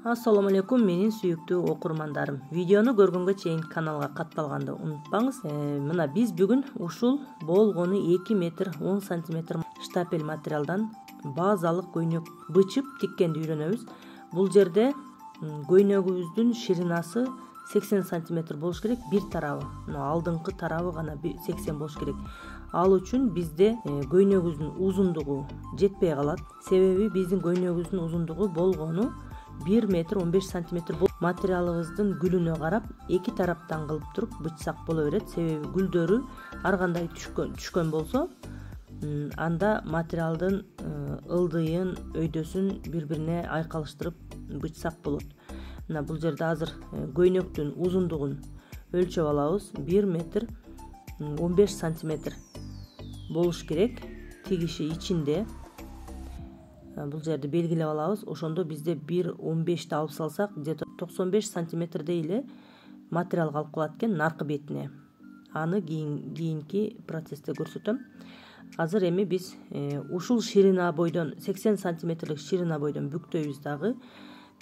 Assalamu алейкум, менин сүйүктүү окурмандарым. Видеону көргөнгө чейин каналга катталганды унутпаңыз. Мына биз бүгүн ушул болгону 2 метр 10 сантиметр штапель материалдан базалык көйнөк бычып тиккенди үйрөнөбүз. Бул жерде көйнөгүбүздүн ширинасы 80 сантиметр болуш керек, бир тарабы. Алдыңкы тарабы гана 80 болуш керек. Ал үчүн бизде көйнөгүбүздүн узундугу жетпей калат. Себеби биздин көйнөгүбүздүн узундугу болгону 1 метр 15 сантиметр материалыбыздын гүлүнө карап эки тараптан кылып туруп бычсак боло берет. Себеби гүлдөрү ар кандай түшкөн болсо, анда материалдын ылдыйын, өйдөсүн бири-бирине айкалыштырып бычсак болот. Мына бул жерде азыр көйнөктүн узундугун өлчөп алабыз. 1 метр 15 сантиметр болуш керек. Тигиши ичинде. Бул жерди белгилеп алабыз. Ошондо бизде 1.15 алып салсак, где-то 95 сантиметрдей эле материал калып калат экен наркы бетине. Аны кийинки процессте көрсөтөм. Азыр эми биз ушул ширина бойдон 80 сантиметрлик ширина бойдон бүктөйбүз дагы.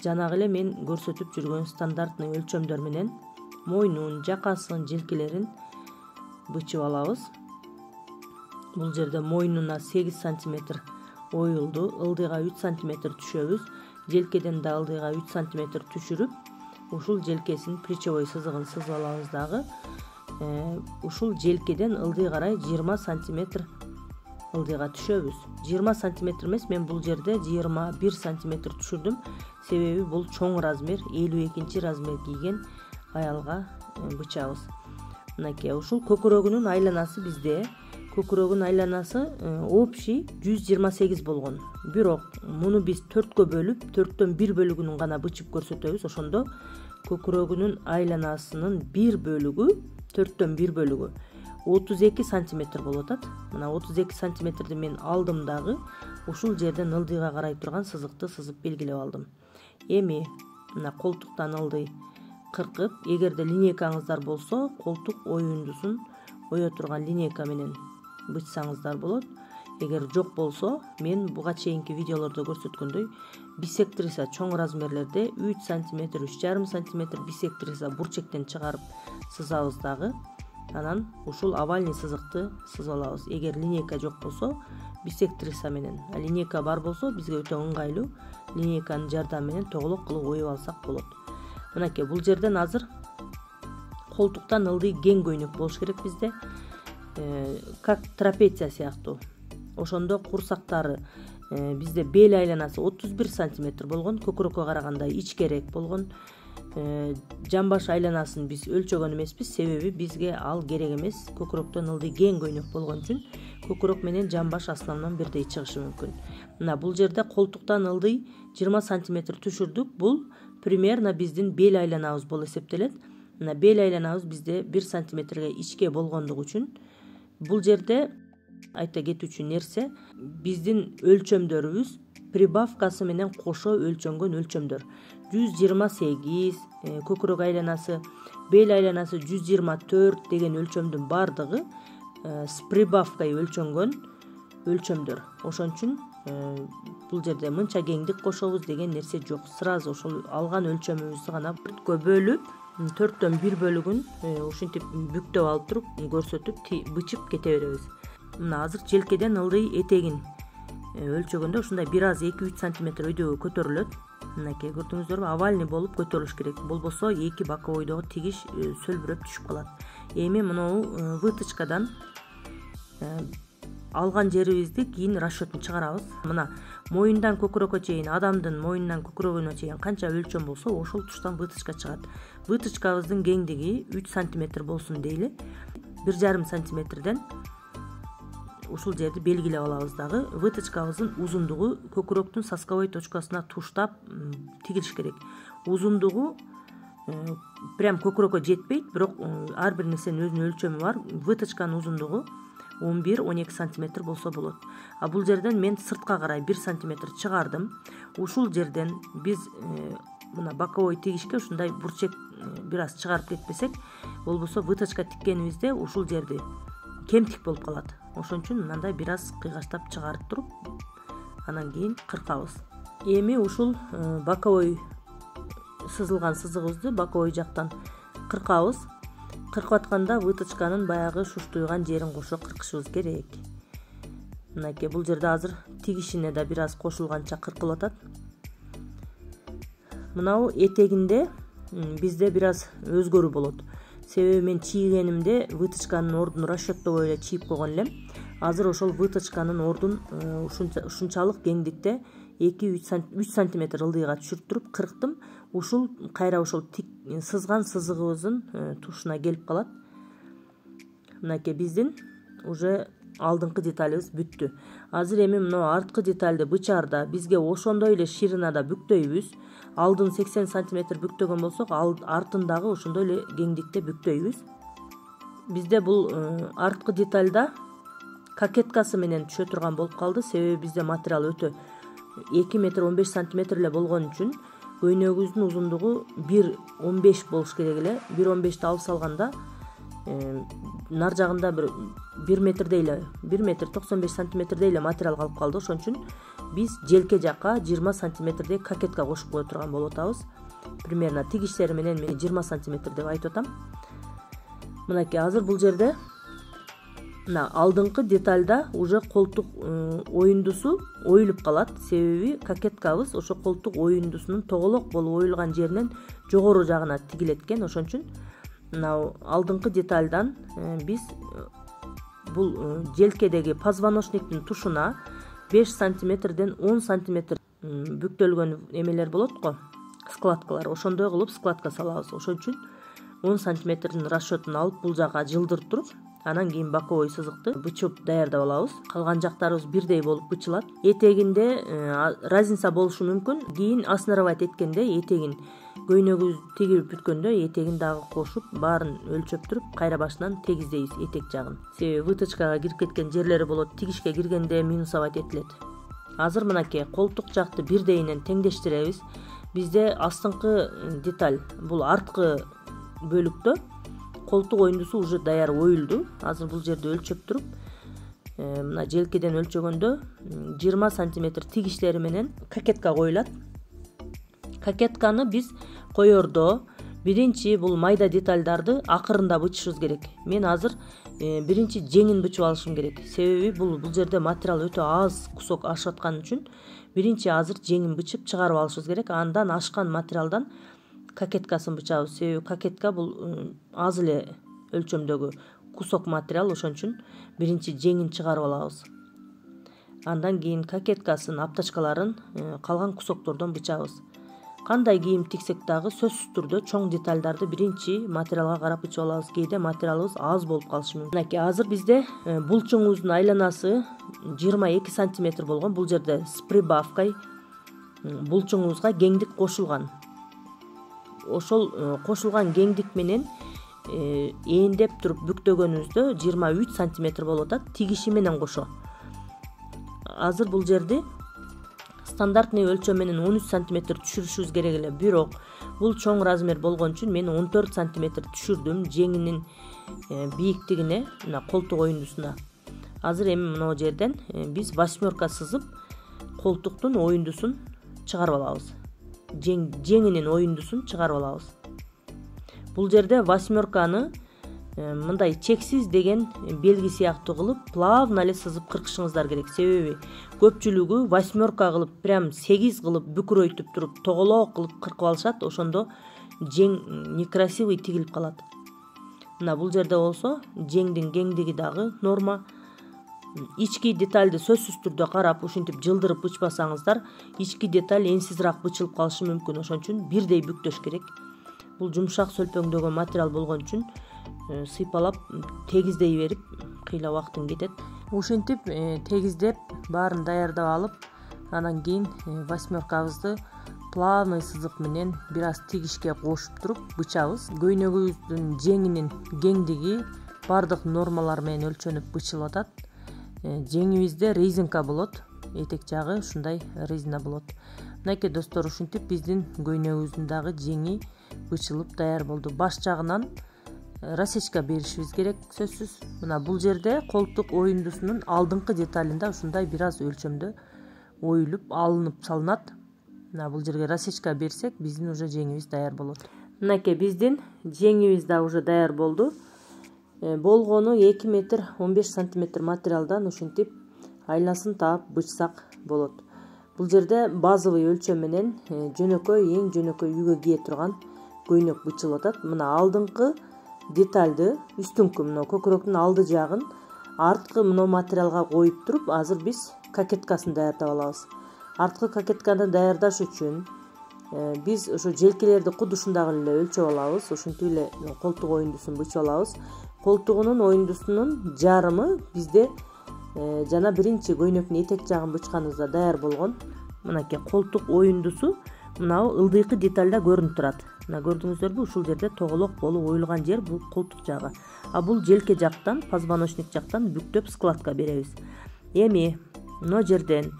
Жанагы эле мен көрсөтүп жүргөн стандартный өлчөмдөр менен мойнун, жакасын, желкелерин бычып алабыз. Бул жерде мойнуна 8 сантиметр оюлду, ылдыйга 3 сантиметр түшөбүз. Желкеден да ылдыйга 3 сантиметр түшүрүп, ушул желкесин плечевой сызыгын сызып алабыз дагы. Ушул желкеден ылдый карай 20 сантиметр ылдыйга түшөбүз. 20 сантиметр эмес, мен бул жерде 21 сантиметр түшүрдүм. Себеби бул чоң размер, 52 размер кийген аялга бычабыз. Мынакей ушул көкүрөгүнүн айланасы бизде көкүрөгүнүн айланасы общий 128 болгон. Бирок муну биз 4кө бөлүп, 4төн 1 бөлүгүн гана бычып көрсөтөбүз. Ошондо көкүрөгүнүн айланасынын 1 бөлүгү, 4төн 1 бөлүгү 32 сантиметр болуп атат. Мына 32 сантиметрди мен алдым дагы ушул жерден ылдыйга карай турган сызыкты сызып белгилеп алдым. Эми мына колтуктан ылдый кыркып, эгерде линейкаңыздар болсо, колтук оюндусун ое турган линейка менен бычсаңыздар болот. Эгер жок болсо, мен буга чейинки видеолордо көрсөткөндөй бисектриса чоң размерлерде 3 сантиметр, 3,5 сантиметр бисектриса бурчектен чыгарып сызабыз дагы. Анан ушул овальный сызыкты сызып алабыз. Эгер линейка жок болсо, бисектриса менен, линейка бар болсо, бизге өтө ыңгайлуу линейканын жардамы менен тоголок кылып оюп алсак болот. Мынакей бул жерден азыр колтуктан ылдый кең көйнөк болуш керек бизде. Как трапеция сыяктуу. Ошондо курсактары бизде бел айланасы 31 сантиметр болгон, көкүрөккө караганда ичкерээк болгон. Жамбаш айланасын биз өлчөгөн эмеспиз, себеби бизге ал керек эмес. Көкүрөктөн ылдый кең көйнөк болгон үчүн көкүрөк менен жамбаш основном бирдей чыгышы мүмкүн. Мына бул жерде колтуктан ылдый 20 сантиметр түшүрдүк. Бул примерно биздин бел айланабыз болуп эсептелет. Мына бел айланабыз бизде 1 сантиметрге ичке болгондугу үчүн бул жерде айта кетүүчү нерсе, биздин өлчөмдөрүбүз прибавкасы менен кошо өлчөнгөн өлчөмдөр. 128 көкүрөк айланасы, бел айланасы 124 деген өлчөмдүн бардыгы с прибавкой өлчөнгөн өлчөмдөр. Ошон үчүн бул жерде мынча кеңдик кошобуз деген нерсе жок. Сразу ошол алган өлчөмүбүздү гана 4кө бөлүп, 4төн 1 бөлүгүн ушинтип бүктөп алып туруп көрсөтүп бычып кете беребиз. Мына азыр желкеден ылдый этегин өлчөгөндө ушундай бир аз 2-3 сантиметр өйдөгө көтөрүлөт. Мынакей көрдүңүздөрбү, овальный болуп көтөрүлүш керек. Болбосо эки боковойдогу тигиш сөлбүрөп түшүп калат. Эми муну выточкадан алган жерибизди кийин расчетун чыгарабыз. Мына моюндан көкүрөккө чейин, адамдын моюнунан көкүрөгүнө чейин канча өлчөм болсо, ошол туштан выточка чыгат. Выточкабыздын кеңдиги 3 сантиметр болсун дейли. 1,5 сантиметрден ушул жерди белгилеп алабыз дагы. Выточкабыздын узундугу көкүрөктүн сосковой точкасына туштап тигилиш керек. Узундугу прям көкүрөккө жетпейт, бирок ар бир нерсенин өзүнүн өлчөмү бар. Выточканын узундугу 11-12 сантиметр болсо болот. А бул жерден мен сыртка карай 1 сантиметр чыгардым. Ушул жерден биз мына боковой тигишке ушундай бурчек бир аз чыгарып кетпесек, болбосо выточка тиккенибизде ушул жерди кемтик болуп калат. Ошон үчүн мындай бир аз кыйгаштап чыгарып туруп, анан кийин кыркабыз. Эми ушул боковой сызылган сызыгыбызды боковой жактан кыркабыз. Кыркып атканда выточканын баягы шуштуйган жерин кошо кыркышыбыз керек. Мынакей бул жерде азыр тигишине да бир аз кошулганча кыркылып атат. Мынау этегинде бизде бир аз өзгөрүү болот. Себеби мен чийгенимде выточканын ордун расчеттобой эле чийип койгон элем. Азыр ошол выточканын ордун ушунчалык кеңдикте 2-3 сантиметр ылдыйга түшүрүп кырктым. Ушул кайра ошол сызган сызыгыбыздын тушуна келип калат. Мынакей биздин уже алдыңкы деталибиз бүттү. Азыр эми мына арткы детальды бычаарда бизге ошондой эле ширинада бүктөйбүз. Алдын 80 сантиметр бүктөгөн болсок, артындагы ошондой эле кеңдикте бүктөйбүз. Бизде бул арткы детальда кокеткасы менен түшө турган болуп калды. Себеби бизде материал өтө 2 метр 15 сантиметр эле болгон үчүн көйнөгүбүздүн узундугу 1,15 болуш керек эле. 1,15ти алып салганда нар жагында 1 метрдей эле 1 метр 95 сантиметрдей эле материал калып калды. Ошон үчүн биз желке жакка 20 сантиметрдей кокетка кошуп кое турган болуп атабыз. Примерно тигиштери менен мен 20 сантиметр деп айтып атам. Мынакей азыр бул жерде мына алдыңкы детальда уже колтук оюндусу оюлуп калат. Себеби кокеткабыз ошо колтук оюндусунун тоголок болуп оюлган жеринен жогору жагына тигилет экен. Ошон үчүн мына алдыңкы детальдан биз бул желкедеги позвоночниктин тушуна 5 сантиметрден 10 сантиметр бүктөлгөн эмелер болот го, складкалар. Ошондой кылып складка салабыз. Ошон үчүн 10 сантиметрдин расчетун алып бул жакка жылдырып туруп, анан кийин боковой сызыкты бычып даярдап алабыз. Калган жактарыбыз бирдей болуп бычылат. Этегинде разница болушу мүмкүн. Кийин основать эткенде этегин көйнөгүбүз тигип бүткөндө этегин дагы кошуп, баарын өлчөп туруп, кайра башынан тегиздейбиз этек жагын. Себеби выточкага кирип кеткен жерлери болот. Тигишке киргенде минусовать этилет. Азыр мынакей колтук жакты бирдейинен теңдештиребиз. Бизде астыңкы деталь, бул арткы бөлүктө колтук оюндусу уже даяр оюлду. Азыр бул жерди өлчөп туруп, мына желкеден өлчөгөндө 20 сантиметр тигиштери менен кокетка коюлат. Кокетканы биз коердо биринчи бул майда детальдарды акырында бычышыбыз керек. Мен азыр биринчи жеңин бычып алышым керек. Себеби бул жерде материал өтө аз кусок ашып аткан үчүн биринчи азыр жеңин бычып чыгарып алышыбыз керек. Андан ашкан материалдан кокеткасын бычабыз. Себеби кокетка бул аз эле өлчөмдөгү кусок материал. Ошон үчүн биринчи жеңин чыгарып алабыз. Андан кийин кокеткасын, аптачкаларын калган кусоктордон бычабыз. Кандай кийим тиксек дагы сөзсүз түрдө чоң детальдарды биринчи материалга карап бычып алабыз. Кээде материалыбыз аз болуп калышы мүмкүн. Мынакей азыр бизде булчуңубуздун айланасы 22 сантиметр болгон. Бул жерде с прибавкой булчуңубузга кеңдик кошулган. Ошол кошулган кеңдик менен эндеп туруп бүктөгөнүбүздө 23 сантиметр болуп атат. Тигиши менен кошо. Азыр бул жерди стандартный өлчөм менен 13 сантиметр түшүрүшүбүз керек эле. Бирок бул чоң размер болгон үчүн мен 14 сантиметр түшүрдүм жеңинин бийиктигине, мына колтук оюндусуна. Азыр эми мына жерден биз 8 сызып, колтуктун оюндусун чыгарып алабыз. Жеңинин оюндусун чыгарып алабыз. Бул жерде 8 мындай чексиз деген белги сыяктуу кылып плавно эле сызып кыркышыңыздар керек. Себеби көпчүлүгү 8 кылып, прям 8 кылып бүкүрөйтүп туруп, тоголок кылып кыркып алышат. Ошондо жең некрасивый тигилип калат. Мына бул жерде болсо жеңдин кеңдиги дагы норма. Ички детальды сөзсүз түрдө карап, ушинтип жылдырып бычпасаңыздар, ички деталь энсизирак бычылып калышы мүмкүн. Ошон үчүн бирдей бүктөш керек. Бул жумшак сөлпөңдөгөн материал болгон үчүн сыйпалап тегиздей берип кыйла убактын кетет. Ушинтип тегиздеп баарын даярдап алып, анан кийин 8 плавный сызык менен бир аз тигишке кошуп туруп бычабыз. Көйнөгүбүздүн жеңинин кеңдиги бардык нормалар менен өлчөнүп бычылып атат. Жеңибизде резинка болот, этек жагы ушундай резина болот. Мынакей достор, ушинтип биздин көйнөгүбүздүн дагы жеңи бычылып даяр болду. Баш жагынан расечка беришибиз керек сөзсүз. Мына бул жерде колтук оюндусунун алдыңкы деталында ушундай бир аз өлчөмдө оюлуп алынып салынат. мына бул жерге расечка берсек биздин уже жеңибиз даяр болот. Мынакей биздин жеңибиз да уже даяр болду. Болгону 2 метр 15 сантиметр материалдан ушинтип айласын таап бычсак болот. Бул жерде базовый өлчөм менен жөнөкөй эң жөнөкөй үйгө кие турган көйнөк бычылып атат. Мына алдыңкы детальды үстүңкү мына көкүрөктүн алды жагын арткы мына материалга коюп туруп азыр биз кокеткасын даярдап алабыз. Арткы кокетканы даярдаш үчүн биз ошо желкелерди кудушундагы эле өлчөп алабыз. Ошентип эле колтук оюндусун бычып алабыз. Колтугунун оюндусунун жарымы бизде жана биринчи көйнөктүн этек жагын бычканыбызда даяр болгон. Мынакей колтук оюндусу мына ылдыйкы детальда көрүнүп турат. Мына көрдүңүздөрбү, ушул жерде тоголок болуп оюлган жер бул колтук жагы. А бул желке жактан, позвоночник жактан бүктөп складка беребиз. Эми мына жерден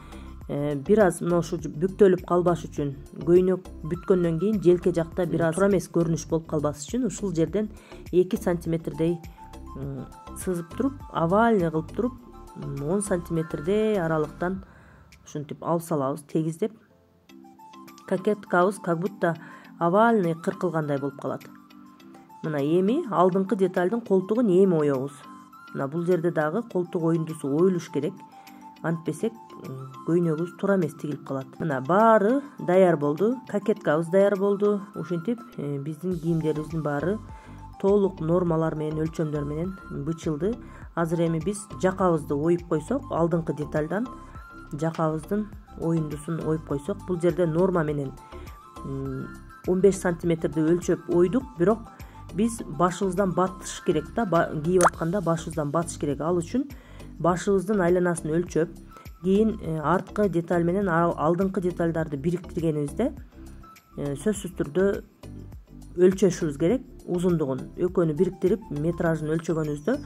бир аз мына ушу бүктөлүп калбаш үчүн көйнөк бүткөндөн кийин желке жакта бир аз туура эмес көрүнүш болуп калбас үчүн ушул жерден 2 сантиметрдей сызып туруп, овальный кылып туруп 10 сантиметрдей аралыктан ушинтип алып салабыз, тегиздеп. Кокеткабыз как будто овальный кыркылгандай болуп калат. Мына эми алдыңкы детальдын колтугун эми оебуз. Мына бул жерде дагы колтук оюндусу оюлуш керек. Антпесек көйнөгүбүз туура эмес тигилип калат. Мына баары даяр болду. Кокеткабыз даяр болду. Ушинтип биздин кийимдерибиздин баары толук нормалар менен, өлчөмдөр менен бычылды. Азыр эми биз жакабызды оюп койсок, алдыңкы детальдан жакабыздын оюндусун оюп койсок, бул жерде норма менен 15 сантиметрди өлчөп ойдук, бирок биз башыбыздан батыш керек да, кийип атканда башыбыздан батыш керек. Ал үчүн башыбыздын айланасын өлчөп, кийин арткы деталь менен алдыңкы детальдарды бириктиргенибизде сөзсүз түрдө өлчөшүбүз керек. Узундугун экөөнү бириктирип метражын өлчөгөнүбүздө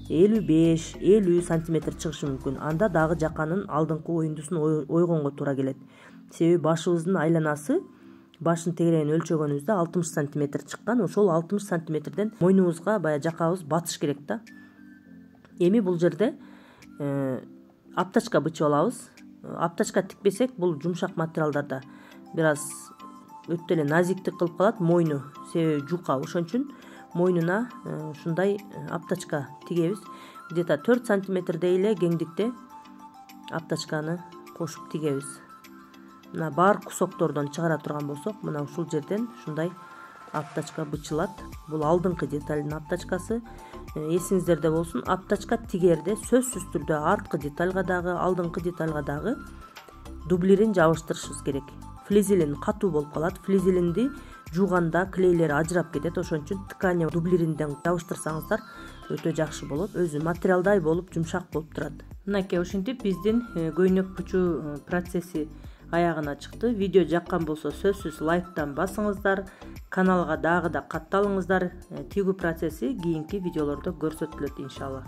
55-50 сантиметр чыгышы мүмкүн. Анда дагы жаканын алдыңкы оюндусун ойгонго туура келет. Себеби башыбыздын айланасы башын тегерегин өлчөгөнүбүздө 60 сантиметр чыккан. Ошол 60 сантиметрден мойнубузга баягы жакабыз батыш керек да. Эми бул жерде аптачка бычып алабыз. Аптачка тикпесек, бул жумшак материалдарда бир аз өтө эле назиктик кылып калат мойну, себеби жука. Ошон үчүн мойнуна ушундай аптачка тигебиз. Где-то 4 сантиметрдей эле кеңдикте аптачканы кошуп тигебиз. Мына бар кусоктордон чыгара турган болсок, мына ушул жерден ушундай аптачка бычылат. Бул алдыңкы детальдин аптачкасы. Эсиңиздерде болсун, аптачка тигерде сөзсүз түрдө арткы детальга дагы, алдыңкы детальга дагы дублирин жабыштырышыбыз керек. Флизелин катуу болуп калат. Флизелинди жууганда клейлери ажырап кетет. Ошон үчүн ткань дублиринден жабыштырсаңыздар өтө жакшы болот. Өзү материалдай болуп, жумшак болуп турат. Мынакей ушинтип биздин көйнөк бычуу процесси аягына чыкты. Видео жаккан болсо сөзсүз лайктан басыңыздар. Каналга дагы да катталыңыздар. Тигүү процесси кийинки видеолордо көрсөтүлөт иншалла.